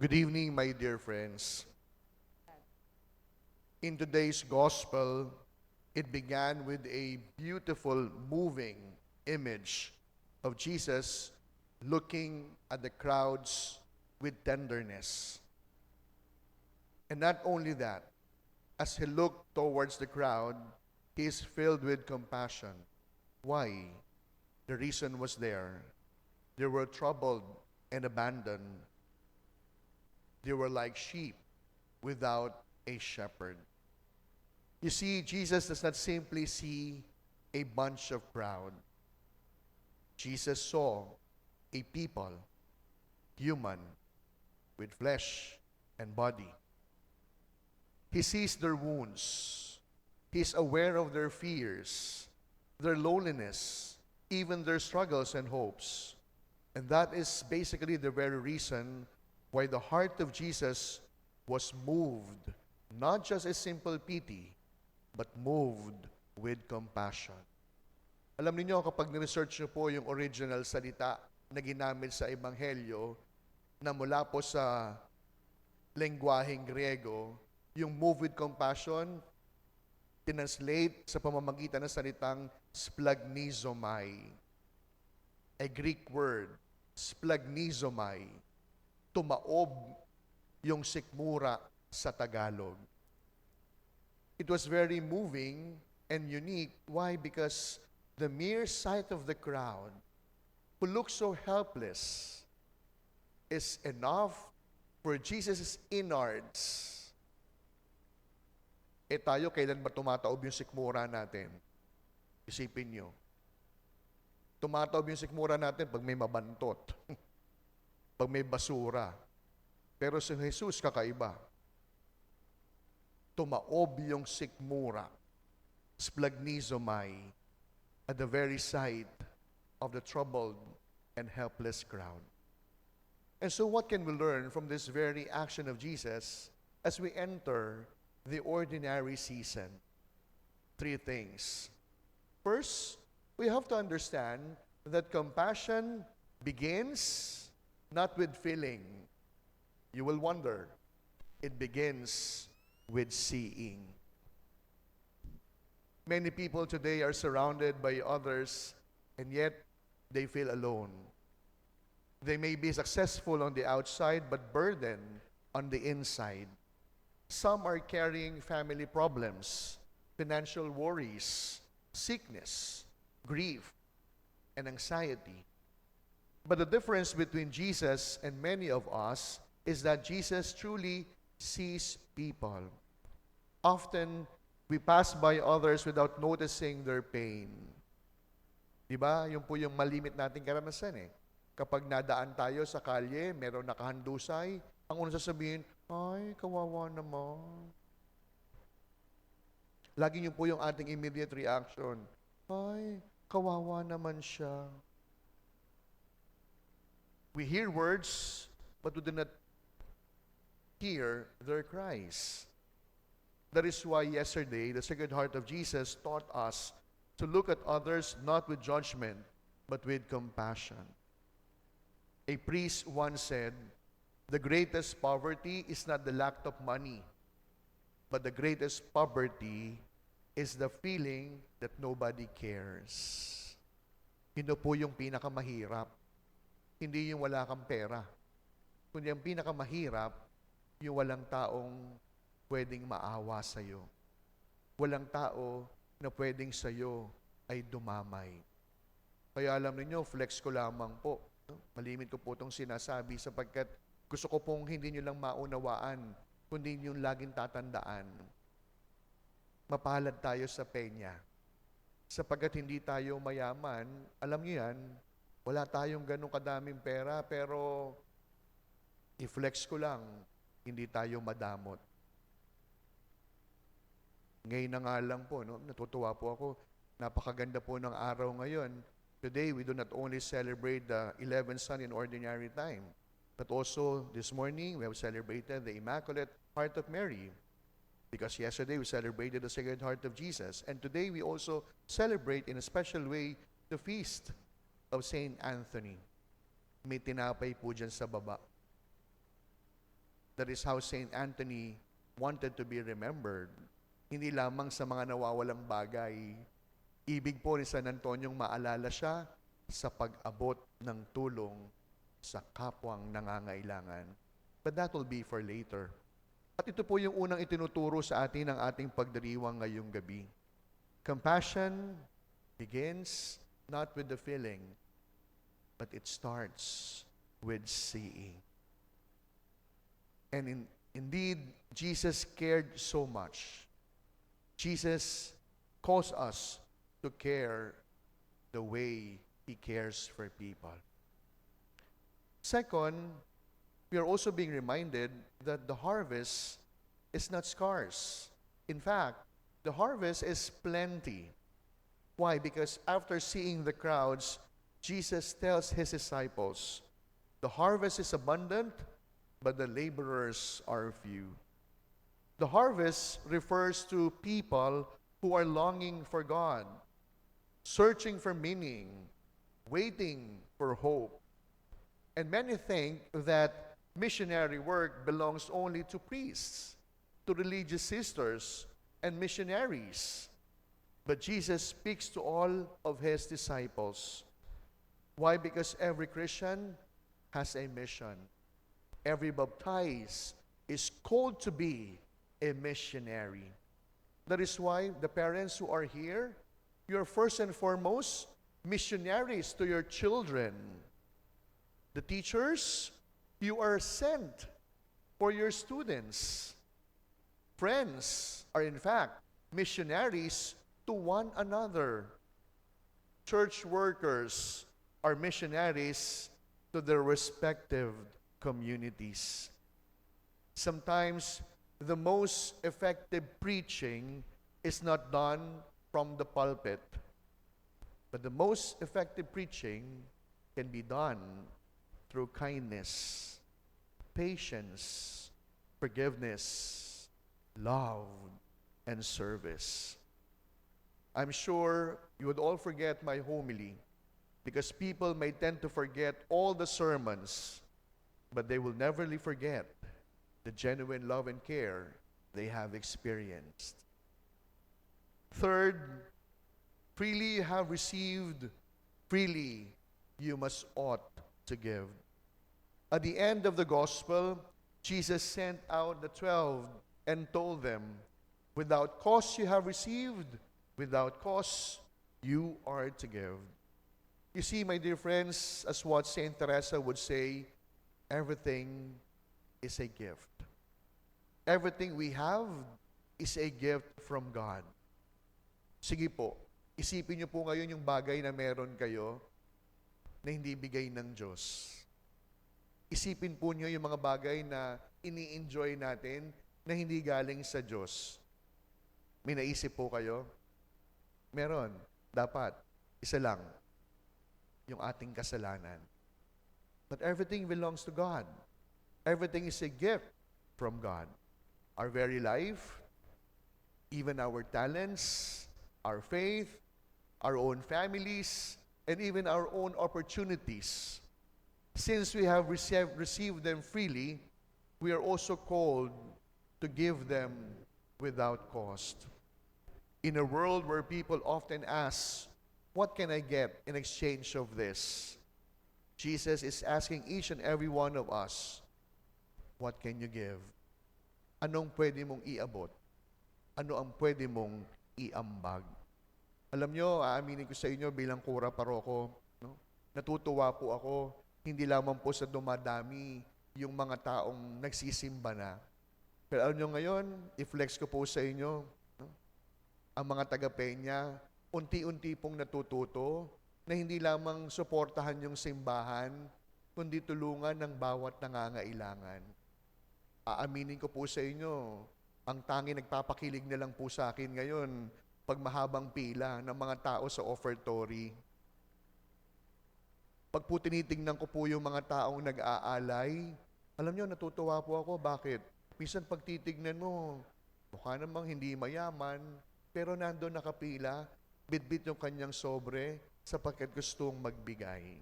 Good evening, my dear friends. In today's gospel, it began with a beautiful, moving image of Jesus looking at the crowds with tenderness. And not only that, as he looked towards the crowd, he is filled with compassion. Why? The reason was there. They were troubled and abandoned. They were like sheep without a shepherd. You see, Jesus does not simply see a bunch of crowd. Jesus saw a people, human, with flesh and body. He sees their wounds. He's aware of their fears, their loneliness, even their struggles and hopes. And that is basically the very reason why the heart of Jesus was moved, not just a simple pity, but moved with compassion. Alam niyo kapag ni-research niyo po yung original salita na ginamit sa Ebanghelyo na mula po sa lengguaheng Griego, yung move with compassion, tinranslate sa pamamagitan ng salitang splagnizomai. A Greek word, splagnizomai. Tumaob yung sikmura sa Tagalog. It was very moving and unique. Why? Because the mere sight of the crowd who looked so helpless is enough for Jesus' innards. Tayo, kailan ba tumataob yung sikmura natin? Isipin nyo. Tumataob yung sikmura natin pag may mabantot, pag may basura. Pero si Jesus kakaiba. Tumaob yung sikmura, splagnizomai, at the very sight of the troubled and helpless crowd. And so what can we learn from this very action of Jesus as we enter the ordinary season? Three things. First, we have to understand that compassion begins not with feeling. You will wonder, it begins with seeing. Many people today are surrounded by others and yet they feel alone. They may be successful on the outside but burdened on the inside. Some are carrying family problems, financial worries, sickness, grief, and anxiety. But the difference between Jesus and many of us is that Jesus truly sees people. Often, we pass by others without noticing their pain. Diba? Yun po yung malimit nating karanasan eh. Kapag nadaan tayo sa kalye, meron nakahandusay, ang unang sasabihin, ay, kawawa naman. Lagi yun po yung ating immediate reaction. Ay, kawawa naman siya. We hear words, but we do not hear their cries. That is why yesterday, the Sacred Heart of Jesus taught us to look at others not with judgment, but with compassion. A priest once said, the greatest poverty is not the lack of money, but the greatest poverty is the feeling that nobody cares. Ito po yung pinakamahirap. Hindi yung wala kang pera. Kundi ang pinakamahirap, yung walang taong pwedeng maawa sa'yo. Walang tao na pwedeng sa'yo ay dumamay. Kaya alam niyo, flex ko lamang po. Malimit ko po itong sinasabi sapagkat gusto ko pong hindi nyo lang maunawaan, kundi nyo laging tatandaan. Mapalad tayo sa penya. Sapagkat hindi tayo mayaman, alam niyo yan, wala tayong ganong kadaming pera, pero i-flex ko lang, hindi tayo madamot. Ngayon na nga lang po, no? Natutuwa po ako. Napakaganda po ng araw ngayon. Today, we do not only celebrate the 11th Sun in Ordinary Time, but also this morning, we have celebrated the Immaculate Heart of Mary. Because yesterday, we celebrated the Sacred Heart of Jesus. And today, we also celebrate in a special way the feast of Saint Anthony. May tinapay po dyan sa baba. That is how Saint Anthony wanted to be remembered. Hindi lamang sa mga nawawalang bagay. Ibig po ni San Antoniong maalala siya sa pag-abot ng tulong sa kapwang nangangailangan. But that will be for later. At ito po yung unang itinuturo sa atin ng ating pagdiriwang ngayong gabi. Compassion begins not with the feeling, but it starts with seeing. And indeed, Jesus cared so much. Jesus calls us to care the way He cares for people. Second, we are also being reminded that the harvest is not scarce. In fact, the harvest is plenty. Why? Because after seeing the crowds, Jesus tells His disciples, the harvest is abundant, but the laborers are few. The harvest refers to people who are longing for God, searching for meaning, waiting for hope. And many think that missionary work belongs only to priests, to religious sisters, and missionaries. But Jesus speaks to all of His disciples. Why? Because every Christian has a mission. Every baptized is called to be a missionary. That is why the parents who are here, you're first and foremost missionaries to your children. The teachers, you are sent for your students. Friends are in fact missionaries to one another. Church workers are missionaries to their respective communities. Sometimes the most effective preaching is not done from the pulpit, but the most effective preaching can be done through kindness, patience, forgiveness, love, and service. I'm sure you would all forget my homily because people may tend to forget all the sermons, but they will never forget the genuine love and care they have experienced. Third, freely you have received, freely you must ought to give. At the end of the gospel, Jesus sent out the 12 and told them, without cause you have received, without cause you are to give. You see, my dear friends, as what Saint Teresa would say, everything is a gift. Everything we have is a gift from God. Sige po, isipin niyo po ngayon yung bagay na meron kayo na hindi bigay ng Diyos. Isipin po niyo yung mga bagay na ini-enjoy natin na hindi galing sa Diyos. May naisip po kayo? Meron. Dapat. Isa lang. Yung ating kasalanan. But everything belongs to God. Everything is a gift from God. Our very life, even our talents, our faith, our own families, and even our own opportunities. Since we have received them freely, we are also called to give them without cost. In a world where people often ask, what can I get in exchange of this? Jesus is asking each and every one of us, what can you give? Anong pwede mong iabot? Ano ang pwede mong iambag? Alam nyo, aaminin ko sa inyo bilang kura paroko, no? Natutuwa po ako, hindi lamang po sa dumadami yung mga taong nagsisimba na. Pero alam nyo ngayon, i-flex ko po sa inyo, no? Ang mga taga-Peña, unti-unti pong natututo na hindi lamang suportahan yung simbahan, kundi tulungan ng bawat nangangailangan. Aaminin ko po sa inyo, ang tanging nagpapakilig na lang po sa akin ngayon, pag mahabang pila ng mga tao sa offertory. Pag po tinitingnan ko po yung mga taong nag-aalay, alam nyo, natutuwa po ako. Bakit? Minsan pag titignan mo, mukha namang hindi mayaman, pero nandun nakapila, bitbit yung kanyang sobre sapagkat gustong magbigay.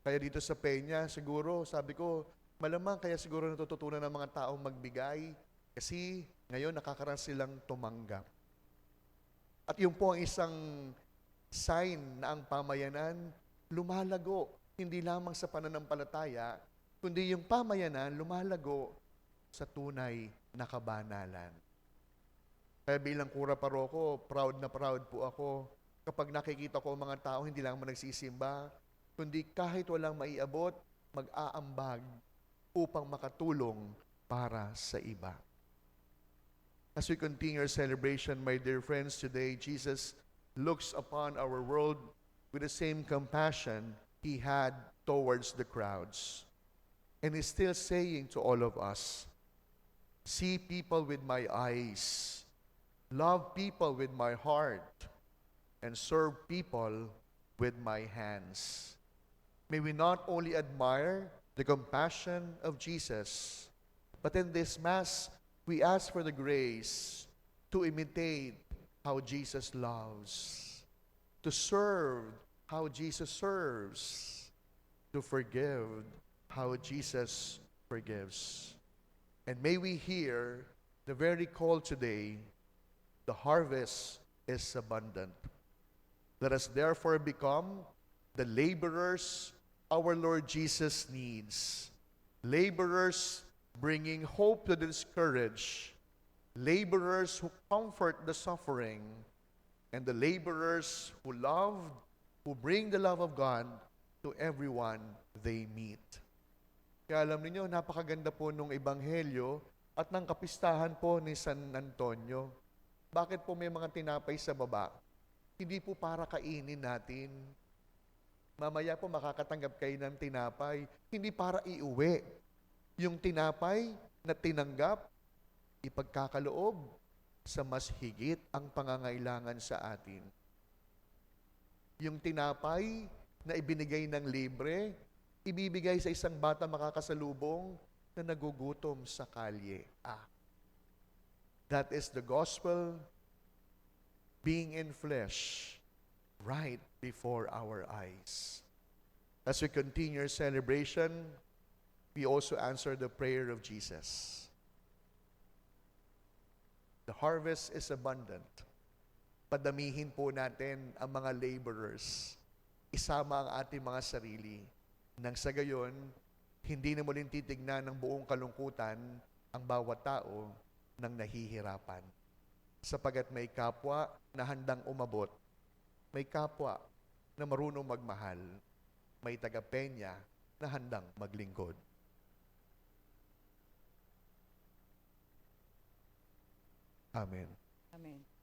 Kaya dito sa Peña, siguro, sabi ko, malamang kaya siguro natututunan ng mga taong magbigay kasi ngayon nakakaroon silang tumanggap. At yun po ang isang sign na ang pamayanan lumalago, hindi lamang sa pananampalataya, kundi yung pamayanan lumalago sa tunay na kabanalan. Kaya bilang kura paroko, proud na proud po ako kapag nakikita ko ang mga tao hindi lang nagsisimba, kundi kahit walang maiabot, mag-aambag upang makatulong para sa iba. As we continue our celebration, my dear friends, today Jesus looks upon our world with the same compassion He had towards the crowds. And He's still saying to all of us, see people with my eyes, love people with my heart, and serve people with my hands. May we not only admire the compassion of Jesus, but in this Mass, we ask for the grace to imitate how Jesus loves, to serve how Jesus serves, to forgive how Jesus forgives. And may we hear the very call today, the harvest is abundant. Let us therefore become the laborers our Lord Jesus needs. Laborers bringing hope to the discouraged, laborers who comfort the suffering, and the laborers who love, who bring the love of God to everyone they meet. Kaya alam niyo, napakaganda po nung ebanghelyo at ng kapistahan po ni San Antonio. Bakit po may mga tinapay sa baba? Hindi po para kainin natin. Mamaya po makakatanggap kayo ng tinapay, hindi para iuwi. Yung tinapay na tinanggap, ipagkakaloob sa mas higit ang pangangailangan sa atin. Yung tinapay na ibinigay ng libre, ibibigay sa isang bata makakasalubong na nagugutom sa kalye. That is the gospel being in flesh right before our eyes. As we continue our celebration, we also answer the prayer of Jesus. The harvest is abundant. Padamihin po natin ang mga laborers. Isama ang ating mga sarili. Nang sa gayon, hindi na muling titignan ng buong kalungkutan ang bawat tao ng nahihirapan. Sapagat may kapwa na handang umabot, may kapwa na marunong magmahal, may taga-Peña na handang maglingkod. Amen. Amen.